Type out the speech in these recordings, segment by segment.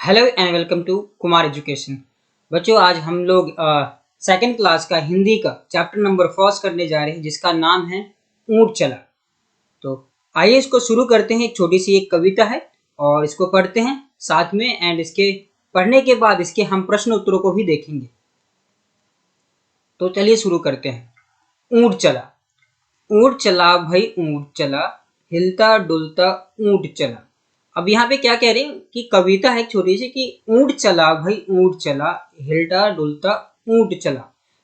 Hello and welcome to Kumar education. बच्चों, आज हम लोग सेकंड क्लास का हिंदी का चैप्टर नंबर फर्स्ट करने जा रहे हैं, जिसका नाम है ऊंट चला। तो आइए इसको शुरू करते हैं। एक छोटी सी एक कविता है और इसको पढ़ते हैं साथ में, एंड इसके पढ़ने के बाद इसके हम प्रश्न उत्तरों को भी देखेंगे। तो चलिए शुरू करते हैं। ऊंट चला। ऊंट चला भाई ऊंट चला, हिलता डुलता ऊंट चला। अब यहाँ पे क्या कह रहे हैं कि कविता है छोटी सी कि ऊंट चला भाई ऊंट चला, हिलता डुलता ऊंट चला।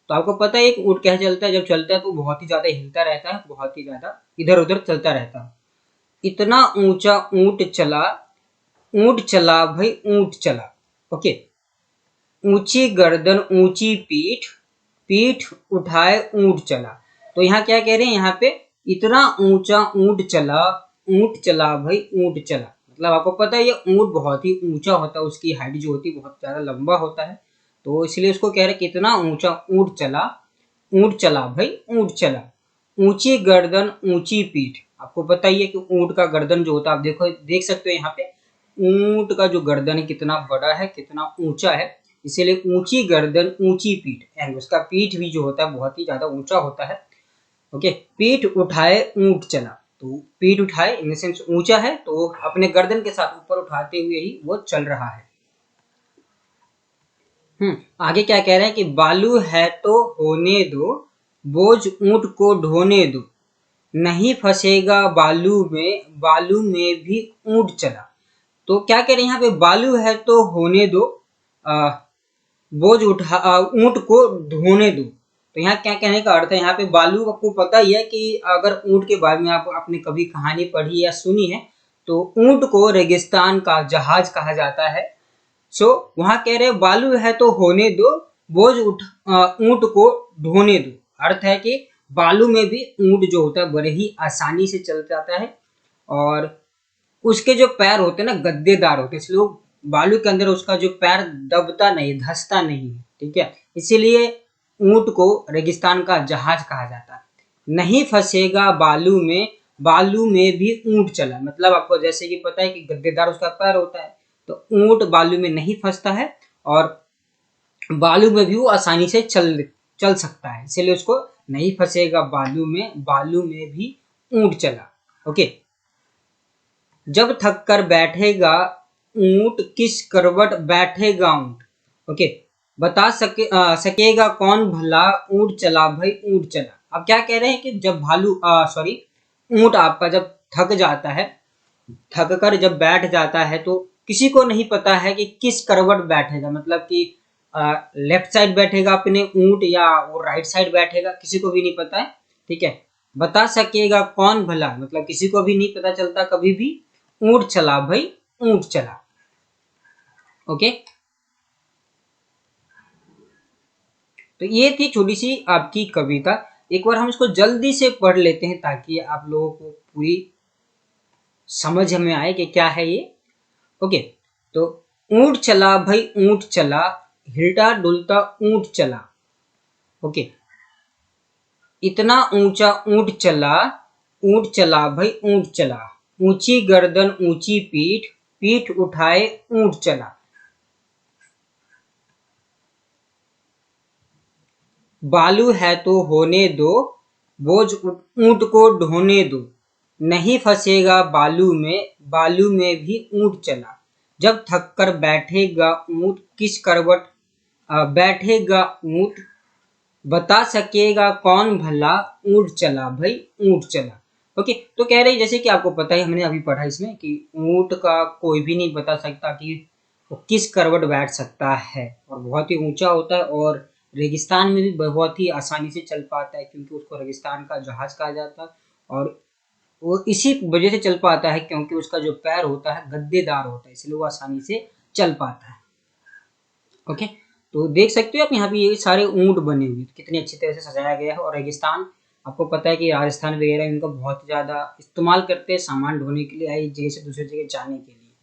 तो आपको पता है एक ऊंट कैसे चलता है? जब चलता है तो बहुत ही ज्यादा हिलता रहता है, बहुत ही ज्यादा इधर उधर चलता रहता है। इतना ऊंचा ऊंट चला, ऊंट चला भाई ऊंट चला। ओके। ऊंची गर्दन ऊंची पीठ, पीठ उठाए ऊंट चला। तो यहाँ क्या कह रहे हैं? यहाँ पे इतना ऊंचा ऊंट चला, ऊंट चला भाई ऊंट चला। मतलब आपको पता है ये ऊंट बहुत ही ऊंचा होता है, उसकी हाइट जो होती है बहुत ज्यादा लंबा होता है। तो इसलिए उसको कह रहे कितना ऊंचा ऊंट चला, ऊंट चला भाई ऊंट चला। ऊंची गर्दन ऊंची पीठ। आपको पता ही है कि ऊंट का गर्दन जो होता है, आप देखो देख सकते हो यहाँ पे ऊंट का जो गर्दन है कितना बड़ा है, कितना ऊंचा है। इसीलिए ऊंची गर्दन ऊंची पीठ, एंड उसका पीठ भी जो होता है बहुत ही ज्यादा ऊंचा होता है। ओके। पीठ उठाए ऊंट चला। तो पीठ उठाए इन सेंस ऊंचा है, तो अपने गर्दन के साथ ऊपर उठाते हुए ही वो चल रहा है। आगे क्या कह रहे हैं कि बालू है तो होने दो, बोझ ऊंट को ढोने दो, नहीं फंसेगा बालू में भी ऊंट चला। तो क्या कह रहे हैं यहाँ पे? बालू है तो होने दो, बोझ उठा ऊंट को ढोने दो। तो यहाँ क्या कहने का अर्थ है? यहाँ पे बालू, आपको पता ही है कि अगर ऊंट के बारे में आपने कभी कहानी पढ़ी या सुनी है तो ऊंट को रेगिस्तान का जहाज कहा जाता है। सो वहां कह रहे बालू है तो होने दो, बोझ ऊंट को ढोने दो। अर्थ है कि बालू में भी ऊंट जो होता है बड़े ही आसानी से चल जाता है, और उसके जो पैर होते हैं ना गद्देदार होते हैं, इसलिए बालू के अंदर उसका जो पैर दबता नहीं, धंसता नहीं है। ठीक है, इसीलिए ऊंट को रेगिस्तान का जहाज कहा जाता है। नहीं फंसेगा बालू में भी ऊंट चला। मतलब आपको जैसे कि पता है कि गद्देदार उसका पैर होता है, तो ऊंट बालू में नहीं फंसता है और बालू में भी वो आसानी से चल सकता है। इसलिए उसको नहीं फंसेगा बालू में भी ऊंट चला। ओके। जब थक कर बैठेगा ऊंट, किस करवट बैठेगा ऊंट। ओके। बता सकेगा कौन भला, ऊंट चला भाई ऊंट चला। अब क्या कह रहे हैं कि जब ऊंट आपका जब थक जाता है, थक कर जब बैठ जाता है, तो किसी को नहीं पता है कि किस करवट बैठेगा। मतलब कि लेफ्ट साइड बैठेगा अपने ऊंट या वो राइट साइड बैठेगा, किसी को भी नहीं पता है। ठीक है। बता सकेगा कौन भला, मतलब किसी को भी नहीं पता चलता कभी भी। ऊंट चला भाई ऊंट चला। ओके। तो ये थी छोटी सी आपकी कविता। एक बार हम इसको जल्दी से पढ़ लेते हैं ताकि आप लोगों को पूरी समझ में आए कि क्या है ये। ओके। तो ऊंट चला भाई ऊंट चला, हिलता डुलता ऊंट चला। ओके। इतना ऊंचा ऊंट चला भाई ऊंट चला। ऊंची गर्दन ऊंची पीठ, पीठ उठाए ऊंट चला। बालू है तो होने दो, बोझ ऊंट को ढोने दो, नहीं फंसेगा बालू में भी ऊंट चला। जब थक कर बैठेगा ऊंट, किस करवट बैठेगा ऊंट, बता सकेगा कौन भला, ऊंट चला भाई ऊंट चला। ओके। तो कह रही जैसे कि आपको पता है, हमने अभी पढ़ा इसमें कि ऊंट का कोई भी नहीं बता सकता कि वो किस करवट बैठ सकता है, और बहुत ही ऊंचा होता है, और रेगिस्तान में भी बहुत ही आसानी से चल पाता है क्योंकि उसको रेगिस्तान का जहाज कहा जाता है। और वो इसी वजह से चल पाता है क्योंकि उसका जो पैर होता है गद्देदार होता है, इसलिए वो आसानी से चल पाता है। ओके। तो देख सकते हो आप यहाँ पे ये सारे ऊंट बने हुए कितनी अच्छी तरह से सजाया गया है। और रेगिस्तान, आपको पता है कि राजस्थान वगैरह इनका बहुत ज्यादा इस्तेमाल करते हैं सामान ढोने के लिए, एक जगह से दूसरी जगह जाने के लिए।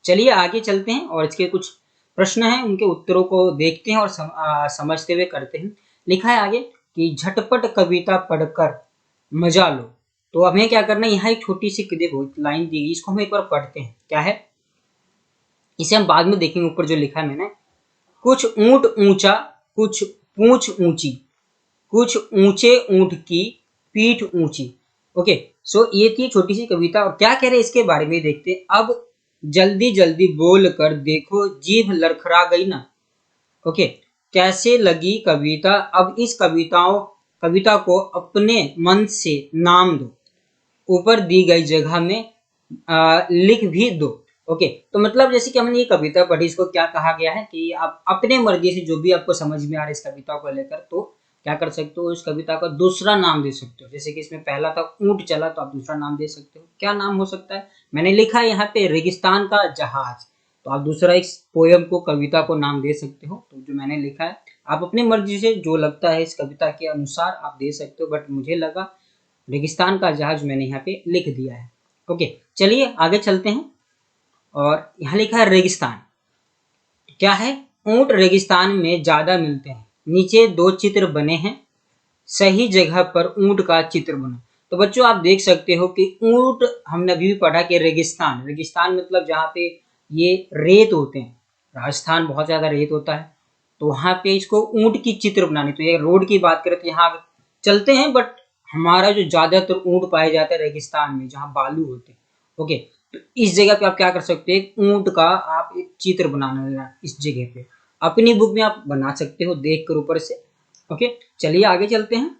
चलिए आगे चलते हैं और इसके कुछ प्रश्न हैं, उनके उत्तरों को देखते हैं और समझते हुए करते हैं। लिखा है आगे कि झटपट कविता पढ़कर मजा लो। तो हमें क्या करना है, यहाँ एक छोटी सी देखो लाइन दी गई, इसको हम एक बार पढ़ते हैं। क्या है? इसे हम बाद में देखेंगे। ऊपर जो लिखा है मैंने, कुछ ऊंट ऊंचा, कुछ पूंछ ऊंची, कुछ ऊंचे ऊंट की पीठ ऊंची। ओके, सो ये थी छोटी सी कविता। और क्या कह रहे हैं इसके बारे में देखते हैं। अब जल्दी जल्दी बोल कर देखो, जीभ लड़खड़ा गई ना। ओके, कैसे लगी कविता। अब इस कविता को अपने मन से नाम दो, ऊपर दी गई जगह में लिख भी दो। ओके, तो मतलब जैसे कि हमने ये कविता पढ़ी, इसको क्या कहा गया है कि आप अपने मर्जी से जो भी आपको समझ में आ रहा है इस कविता को लेकर, तो क्या कर सकते हो, इस कविता का दूसरा नाम दे सकते हो। जैसे कि इसमें पहला था ऊंट चला, तो आप दूसरा नाम दे सकते हो। क्या नाम हो सकता है, मैंने लिखा है यहाँ पे रेगिस्तान का जहाज, तो आप दूसरा इस पोयम को, कविता को नाम दे सकते हो। तो जो मैंने लिखा है, आप अपनी मर्जी से जो लगता है इस कविता के अनुसार आप दे सकते हो, बट मुझे लगा रेगिस्तान का जहाज मैंने यहाँ पे लिख दिया है। ओके, चलिए आगे चलते हैं। और यहाँ लिखा है रेगिस्तान, क्या है, ऊंट रेगिस्तान में ज्यादा मिलते हैं। नीचे दो चित्र बने हैं, सही जगह पर ऊंट का चित्र बना। तो बच्चों आप देख सकते हो कि ऊंट, हमने अभी भी पढ़ा कि रेगिस्तान, रेगिस्तान मतलब जहाँ पे ये रेत होते हैं, राजस्थान बहुत ज्यादा रेत होता है, तो वहां पे इसको ऊंट की चित्र बनानी। तो ये रोड की बात करें तो यहाँ चलते हैं, बट हमारा जो ज्यादातर ऊंट पाए जाते हैं रेगिस्तान में, जहाँ बालू होते हैं। ओके, तो इस जगह पे आप क्या कर सकते हैं, ऊंट का आप एक चित्र बनाना इस जगह पे, अपनी बुक में आप बना सकते हो देख कर ऊपर से। ओके, चलिए आगे चलते हैं।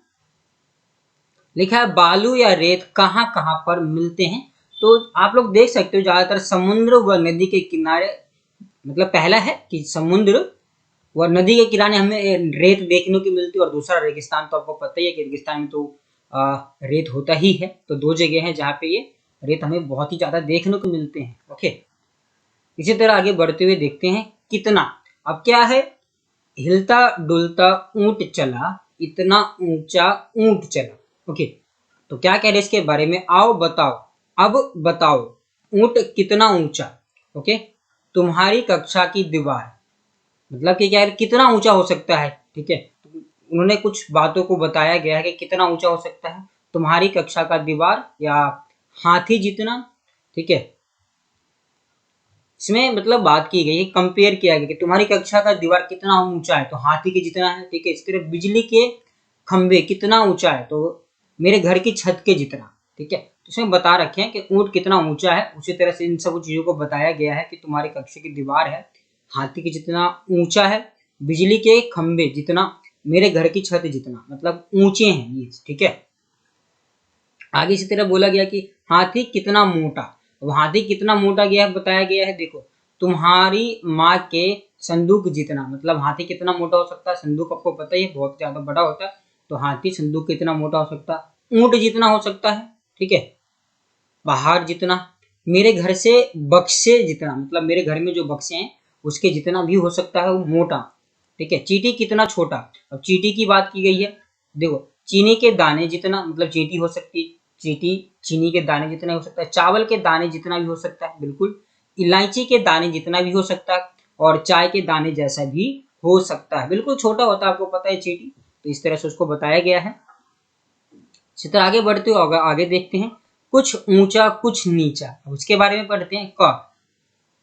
लिखा है बालू या रेत कहाँ कहाँ पर मिलते हैं। तो आप लोग देख सकते हो ज्यादातर समुद्र व नदी के किनारे, मतलब पहला है कि समुद्र व नदी के किनारे हमें रेत देखने को मिलती है, और दूसरा रेगिस्तान। तो आपको पता ही है कि रेगिस्तान में तो रेत होता ही है। तो दो जगह है जहाँ पे ये रेत हमें बहुत ही ज्यादा देखने को मिलते हैं। ओके, इसी तरह आगे बढ़ते हुए देखते हैं कितना। अब क्या है, हिलता डुलता ऊंट चला, इतना ऊंचा ऊंट चला। ओके, तो क्या कह रहे हैं इसके बारे में, आओ बताओ, अब बताओ ऊंट कितना ऊंचा। ओके, तुम्हारी कक्षा की दीवार, मतलब कि क्या है, कितना ऊंचा हो सकता है। ठीक है, उन्होंने कुछ बातों को बताया गया है कि कितना ऊंचा हो सकता है, तुम्हारी कक्षा का दीवार या हाथी जितना। ठीक है, इसमें मतलब बात की गई है, कंपेयर किया गया कि तुम्हारी कक्षा का दीवार कितना ऊंचा है, तो हाथी के जितना है। ठीक है, इस तरह बिजली के खंभे कितना ऊंचा है, तो मेरे घर की छत के जितना। ठीक है, तो इसमें बता रखे हैं कि ऊंट कितना ऊंचा है। उसी तरह से इन सब चीजों को बताया गया है कि तुम्हारी कक्षा की दीवार है हाथी के जितना ऊंचा है, बिजली के खंभे जितना, मेरे घर की छत जितना, मतलब ऊंचे हैं ये। ठीक है, आगे इसी तरह बोला गया कि हाथी कितना मोटा। अब हाथी कितना मोटा गया बताया गया है, देखो, तुम्हारी माँ के संदूक जितना, मतलब हाथी कितना मोटा हो सकता है, संदूक आपको पता ही है बहुत ज्यादा बड़ा होता है, तो हाथी संदूक कितना मोटा हो सकता है, ऊंट जितना हो सकता है। ठीक है, पहाड़ जितना, मेरे घर से बक्से जितना, मतलब मेरे घर में जो बक्से हैं उसके जितना भी हो सकता है वो मोटा। ठीक है, चींटी कितना छोटा। अब चींटी की बात की गई है, देखो, चीनी के दाने जितना, मतलब चींटी हो सकती है, चींटी चीनी के दाने जितना हो सकता है, चावल के दाने जितना भी हो सकता है, बिल्कुल, इलायची के दाने जितना भी हो सकता है, और चाय के दाने जैसा भी हो सकता है, बिल्कुल छोटा होता है, आपको पता है चींटी। तो इस तरह से उसको बताया गया है। इसी तरह आगे बढ़ते हुए आगे देखते हैं, कुछ ऊंचा कुछ नीचा, उसके बारे में पढ़ते हैं। क,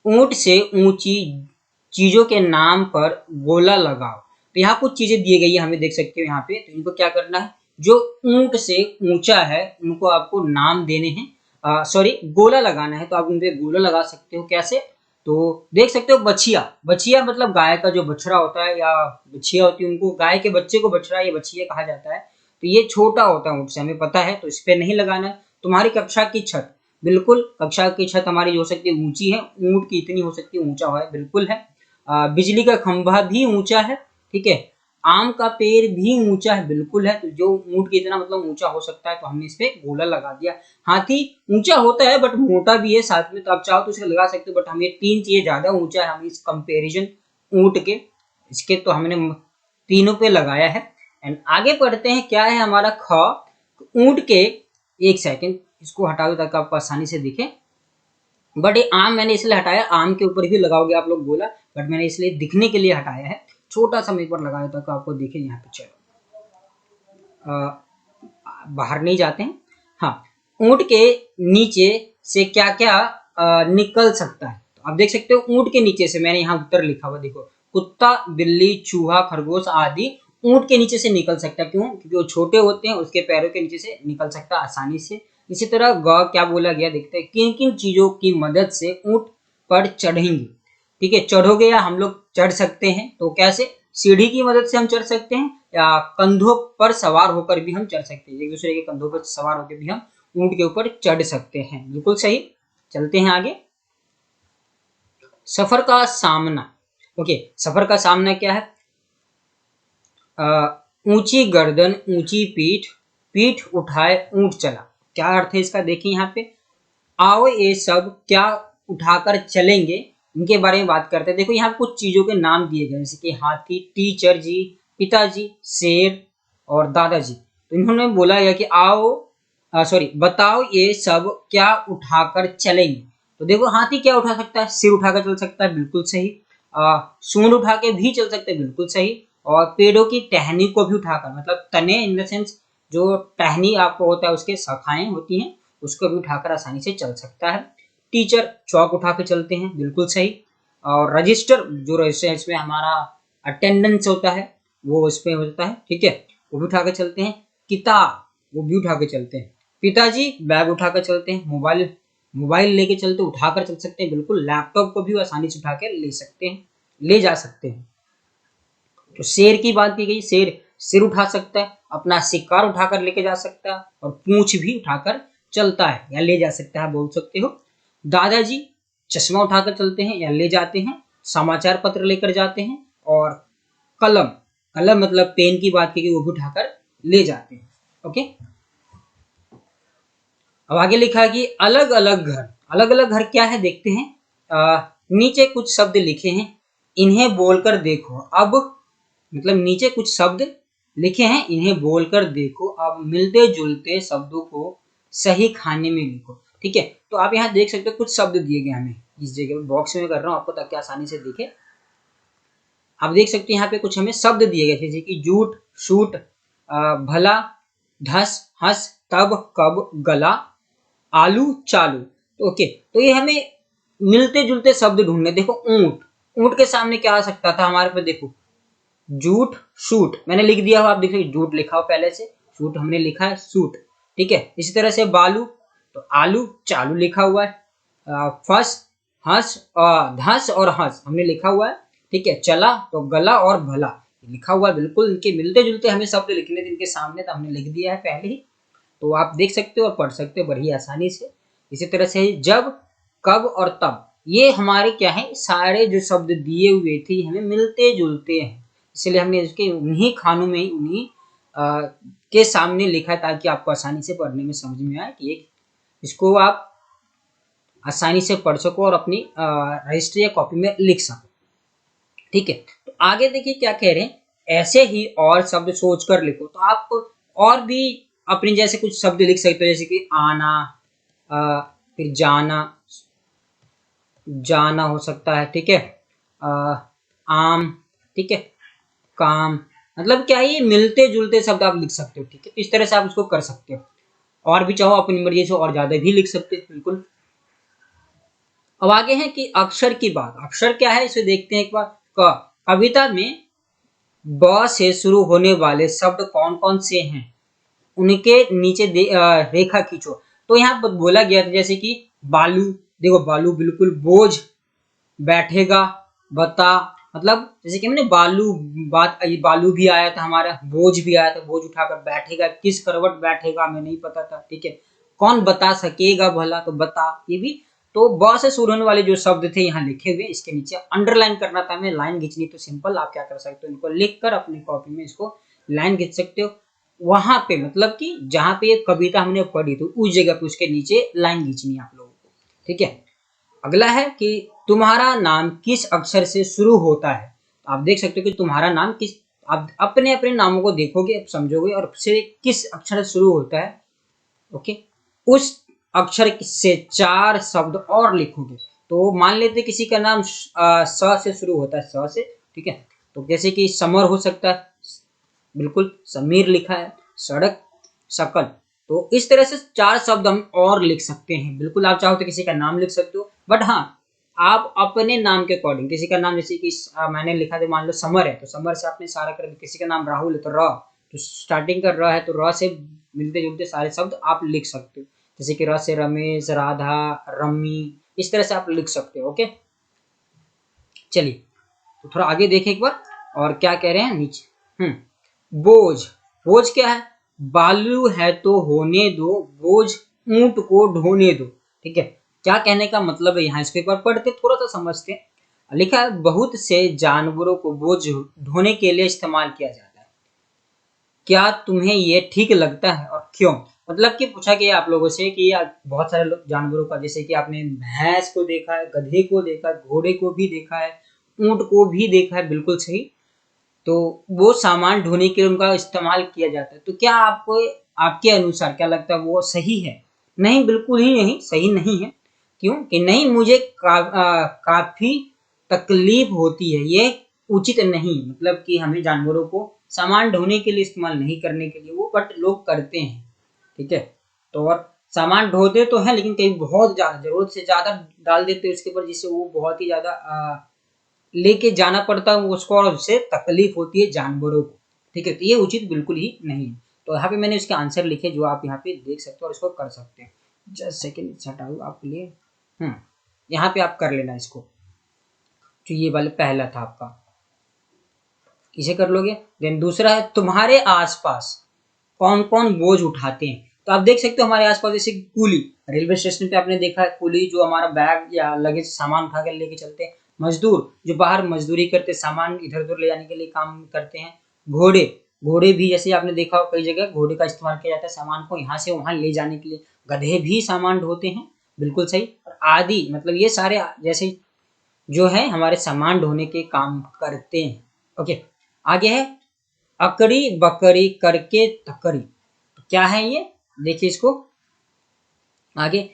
ऊंट से ऊंची चीजों के नाम पर गोला लगाओ। तो यहाँ कुछ चीजें दी गई है, हमें देख सकते हो यहाँ पे। तो इनको क्या करना है, जो ऊंट से ऊंचा है उनको आपको नाम देने हैं, सॉरी गोला लगाना है। तो आप उनपे गोला लगा सकते हो, कैसे, तो देख सकते हो, बछिया, बछिया मतलब गाय का जो बछड़ा होता है या बछिया होती है, उनको, गाय के बच्चे को बछड़ा या बछिया कहा जाता है। तो ये छोटा होता है ऊंट से, हमें पता है, तो इस पे नहीं लगाना है। तुम्हारी कक्षा की छत, बिल्कुल कक्षा की छत हमारी हो सकती है ऊंची है, ऊंट की इतनी हो सकती है, ऊंचा है, बिल्कुल है। बिजली का खंभा भी ऊंचा है। ठीक है, आम का पेड़ भी ऊंचा है, बिल्कुल है। तो जो ऊंट की इतना मतलब ऊंचा हो सकता है, तो हमने इस पे गोला लगा दिया। हाथी ऊंचा होता है बट मोटा भी है साथ में, तो आप चाहो तो इसे लगा सकते हो, बट हमें तीन चीजें ज्यादा ऊंचा है, हम इस कंपेरिजन ऊंट के, इसके, तो हमने तीनों पे लगाया है। एंड आगे पढ़ते हैं, क्या है हमारा ख, ऊंट के, एक सेकंड इसको हटा दो ताकि आपको आसानी से दिखे। बट ये आम मैंने इसलिए हटाया, आम के ऊपर भी लगाओगे आप लोग बोला, बट मैंने इसलिए दिखने के लिए हटाया है। छोटा सा मैं एक बार लगाया ताकि आपको दिखे यहाँ पे। चलो बाहर नहीं जाते हैं। हाँ, ऊंट के नीचे से क्या क्या निकल सकता है। तो आप देख सकते हो ऊंट के नीचे से, मैंने यहाँ उत्तर लिखा हुआ देखो, कुत्ता, बिल्ली, चूहा, खरगोश आदि ऊंट के नीचे से निकल सकता है। क्यों? क्योंकि वो छोटे होते हैं, उसके पैरों के नीचे से निकल सकता है आसानी से। इसी तरह ग क्या बोला गया, देखते हैं किन किन चीजों की मदद से ऊंट पर चढ़ेंगे। ठीक है, चढ़ोगे या हम लोग चढ़ सकते हैं, तो कैसे? सीढ़ी की मदद से हम चढ़ सकते हैं, या कंधों पर सवार होकर भी हम चढ़ सकते हैं, एक दूसरे के कंधों पर सवार होकर भी हम ऊंट के ऊपर चढ़ सकते हैं। बिल्कुल सही। चलते हैं आगे। सफर का सामना। ओके, सफर का सामना क्या है? ऊंची गर्दन, ऊंची पीठ, पीठ उठाए ऊंट चला। क्या अर्थ है इसका? देखिए यहाँ पे, आओ ये सब क्या उठाकर चलेंगे, इनके बारे में बात करते हैं। देखो यहाँ कुछ चीजों के नाम दिए गए, जैसे कि हाथी, टीचर जी, पिताजी, शेर और दादाजी। तो इन्होंने बोला है कि आओ बताओ ये सब क्या उठाकर चलेंगे। तो देखो हाथी क्या उठा सकता है? सिर उठाकर चल सकता है, बिल्कुल सही। सूंड उठा के भी चल सकते हैं, बिल्कुल सही। और पेड़ों की टहनी को भी उठाकर, मतलब तने इन द सेंस जो टहनी आपको होता है उसके शाखाएं होती हैं, उसको भी उठाकर आसानी से चल सकता है। टीचर चौक उठा के चलते हैं, बिल्कुल सही। और रजिस्टर, जो रजिस्टर इसमें हमारा अटेंडेंस होता है वो इसमें होता है, ठीक है, वो भी उठा के चलते हैं। किताब, वो भी उठा के चलते हैं। पिताजी बैग उठा कर चलते हैं। मोबाइल, मोबाइल लेके चलते, उठाकर चल सकते हैं, बिल्कुल। लैपटॉप को भी आसानी से उठा के ले सकते हैं, ले जा सकते हैं। तो शेर की बात की गई, शेर सिर उठा सकता है, अपना शिकार उठाकर लेके जा सकता है, और पूंछ भी उठाकर चलता है या ले जा सकता है, बोल सकते हो। दादाजी चश्मा उठाकर चलते हैं या ले जाते हैं, समाचार पत्र लेकर जाते हैं। और कलम, कलम मतलब पेन की बात की गई, वो भी उठाकर ले जाते हैं। ओके, अब आगे लिखा है कि अलग अलग घर। अलग अलग घर क्या है देखते हैं। नीचे कुछ शब्द लिखे हैं, इन्हें बोलकर देखो। अब मतलब नीचे कुछ शब्द लिखे हैं, इन्हें बोलकर देखो। अब मिलते जुलते शब्दों को सही खाने में लिखो। ठीक है, तो आप यहाँ देख सकते हो कुछ शब्द दिए गए हमें, इस जगह बॉक्स में कर रहा हूँ आपको ताकि आसानी से दिखे। आप देख सकते हैं यहाँ पे कुछ हमें शब्द दिए गए, जैसे कि झूठ, शूट, भला, धस, हंस, तब, कब, गला, आलू, चालू। तो ओके, तो ये हमें मिलते जुलते शब्द ढूंढने। देखो ऊंट, ऊंट के सामने क्या आ सकता था हमारे पे? देखो जूट, शूट मैंने लिख दिया हो, आप देखिए जूट लिखा हो पहले से, शूट हमने लिखा है सूट। ठीक है, इसी तरह से बालू, तो आलू, चालू लिखा हुआ है। फस, हंस, धस और हंस हमने लिखा हुआ है। ठीक है, चला तो गला और भला लिखा हुआ है। बिल्कुल इनके मिलते जुलते हमें शब्द लिखने थे इनके सामने, तो हमने लिख दिया है पहले ही, तो आप देख सकते हो और पढ़ सकते हो बड़ी आसानी से। इसी तरह से जब, कब और तब, ये हमारे क्या है, सारे जो शब्द दिए हुए थे हमें मिलते जुलते हैं, इसलिए हमने इसके उन्हीं खानों में उन्हीं के सामने लिखा ताकि आपको आसानी से पढ़ने में समझ में आए कि इसको आप आसानी से पढ़ सको और अपनी रजिस्टर या कॉपी में लिख सको। ठीक है, तो आगे देखिए क्या कह रहे हैं, ऐसे ही और शब्द सोच कर लिखो। तो आप और भी अपने जैसे कुछ शब्द लिख सकते हो, जैसे कि आना, फिर जाना, जाना हो सकता है। ठीक है, आम, ठीक है, काम, मतलब क्या है, ये मिलते जुलते शब्द आप लिख सकते हो। ठीक है, तो इस तरह से आप इसको कर सकते हो, और भी चाहो अपनी मर्जी से और ज्यादा भी लिख सकते हो, बिल्कुल। अब आगे है कि अक्षर की बात। अक्षर क्या है इसे देखते हैं एक बार। कविता में ब से शुरू होने वाले शब्द कौन कौन से हैं, उनके नीचे रेखा खींचो। तो यहाँ पर बोला गया था जैसे कि बालू, देखो बालू बिल्कुल, बोझ, बैठेगा, बता, मतलब जैसे कि हमने बालू, बालू भी आया था हमारा, बोझ भी आया था, बोझ उठाकर बैठेगा, किस करवट बैठेगा हमें नहीं पता था। ठीक है, कौन बता सकेगा भला, तो बता, ये भी। तो ब से शुरू होने वाले जो शब्द थे यहाँ लिखे हुए, इसके नीचे अंडरलाइन करना था हमें, लाइन खींचनी। तो सिंपल आप क्या कर सकते हो, इनको लिख कर अपनी कॉपी में इसको लाइन खींच सकते हो। वहां पे मतलब कि जहां पे ये कविता हमने पढ़ी थी उस जगह पे उसके नीचे लाइन खींचनी है आप लोगों को। ठीक है, अगला है कि तुम्हारा नाम किस अक्षर से शुरू होता है। तो आप देख सकते हो कि तुम्हारा नाम किस, आप अपने अपने नामों को देखोगे, आप समझोगे और से किस अक्षर से शुरू होता है। ओके, उस अक्षर से 4 शब्द और लिखोगे। तो मान लेते किसी का नाम स से शुरू होता है, स से। ठीक है, तो जैसे कि समर हो सकता है, बिल्कुल, समीर लिखा है, सड़क, शकल। तो इस तरह से 4 शब्द हम और लिख सकते हैं। बिल्कुल, आप चाहो तो किसी का नाम लिख सकते हो, बट हाँ, आप अपने नाम के अकॉर्डिंग, किसी का नाम जैसे कि मैंने लिखा था, मान लो समर है तो समर से आपने सारा कर, किसी का नाम राहुल है तो र, तो स्टार्टिंग का र है तो र से मिलते जुलते सारे शब्द आप लिख सकते हो, जैसे कि र से रमेश, राधा, रमी, इस तरह से आप लिख सकते हो। ओके, चलिए तो थोड़ा आगे देखें एक बार, और क्या कह रहे हैं नीचे। बोझ, बोझ क्या है? बालू है तो होने दो, बोझ ऊंट को ढोने दो। ठीक है, क्या कहने का मतलब है यहाँ, इसको एक बार पढ़ते थोड़ा सा समझते हैं। लिखा है बहुत से जानवरों को बोझ ढोने के लिए इस्तेमाल किया जाता है, क्या तुम्हें ये ठीक लगता है और क्यों? मतलब कि पूछा गया आप लोगों से कि बहुत सारे जानवरों का, जैसे कि आपने भैंस को देखा है, गधे को देखा है, घोड़े को भी देखा है, ऊंट को भी देखा है, बिल्कुल सही। तो वो सामान ढोने के लिए उनका इस्तेमाल किया जाता है, तो क्या आपको, आपके अनुसार क्या लगता है वो सही है? नहीं, बिल्कुल ही नहीं, सही नहीं है। क्यों कि नहीं, मुझे काफी तकलीफ होती है, ये उचित नहीं, मतलब कि हमें जानवरों को सामान ढोने के लिए इस्तेमाल नहीं करने के लिए वो, बट लोग करते हैं। ठीक है, तो और सामान ढोते तो हैं, लेकिन कई बहुत ज्यादा जरूरत से ज्यादा डाल देते हैं उसके ऊपर, जिससे वो बहुत ही ज्यादा लेके जाना पड़ता है उसको, और उससे तकलीफ होती है जानवरों को। ठीक है, तो ये उचित बिल्कुल ही नहीं है। तो यहाँ पे मैंने इसके आंसर लिखे जो आप यहाँ पे देख सकते हो और इसको कर सकते हैं। जस्ट सेकेंड हटाऊ आपके लिए। यहाँ पे आप कर लेना इसको, जो ये वाले पहला था आपका, इसे कर लोगे। देन दूसरा है तुम्हारे आसपास कौन कौन बोझ उठाते हैं। तो आप देख सकते हो हमारे आसपास, जैसे कूली, रेलवे स्टेशन पे आपने देखा है कूली जो हमारा बैग या लगेज सामान उठा कर लेके चलते हैं। मजदूर जो बाहर मजदूरी करते, सामान इधर उधर ले जाने के लिए काम करते हैं। घोड़े, घोड़े भी जैसे आपने देखा हो कई जगह घोड़े का इस्तेमाल किया जाता है सामान को यहाँ से वहां ले जाने के लिए। गधे भी सामान ढोते हैं, बिल्कुल सही। आदि मतलब ये सारे जैसे जो है हमारे सामान ढोने के काम करते हैं। ओके, आगे है अकड़ी बकरी करके तकड़ी। क्या है ये, देखिए इसको आगे,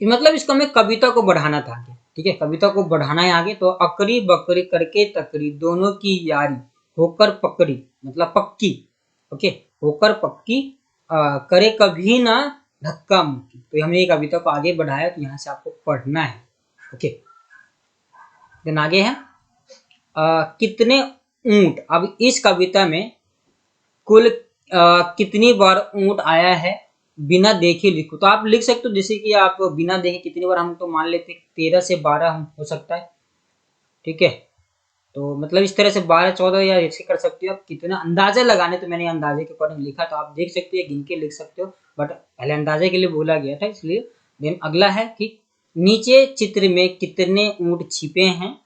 मतलब इसको हमें कविता को बढ़ाना था आगे। ठीक है, कविता को बढ़ाना है आगे, तो अकड़ी बकरी करके तकड़ी दोनों की यारी होकर पकड़ी, मतलब पक्की। ओके, होकर पक्की, करे कभी ना धक्का मुक्की। तो हमने ये कविता को आगे बढ़ाया, तो यहाँ से आपको पढ़ना है। ओके, देन आगे है कितने ऊंट। अब इस कविता में कुल कितनी बार ऊंट आया है बिना देखे लिखो। तो आप लिख सकते हो, जैसे कि आप बिना देखे कितनी बार, हम तो मान लेते 13 से 12 हो सकता है। ठीक है, तो मतलब इस तरह से 12 14 या ऐसे कर सकते हो आप, कितना अंदाजा लगाने, तो मैंने अंदाजे के अकॉर्डिंग लिखा, तो आप देख सकते हो गिन के लिख सकते हो, बट पहले अंदाजे के लिए बोला गया था इसलिए। देन अगला है कि नीचे चित्र में कितने ऊंट छिपे हैं,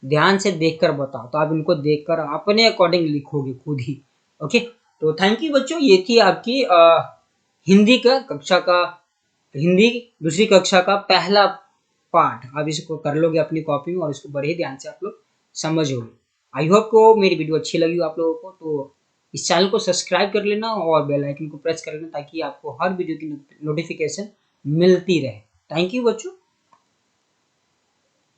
ध्यान से देखकर बताओ। तो आप इनको देखकर अपने अकॉर्डिंग लिखोगे खुद ही। ओके, तो थैंक यू बच्चों, ये थी आपकी हिंदी का कक्षा का, हिंदी दूसरी कक्षा का पहला पार्ट। आप इसको कर लोगे अपनी कॉपी में और इसको बड़े ध्यान से आप लोग समझोगे। आई होप को मेरी वीडियो अच्छी लगी हो आप लोगों को, तो इस चैनल को सब्सक्राइब कर लेना और बेल आइकन को प्रेस कर लेना, ताकि आपको हर वीडियो की नोटिफिकेशन मिलती रहे। थैंक यू बच्चों।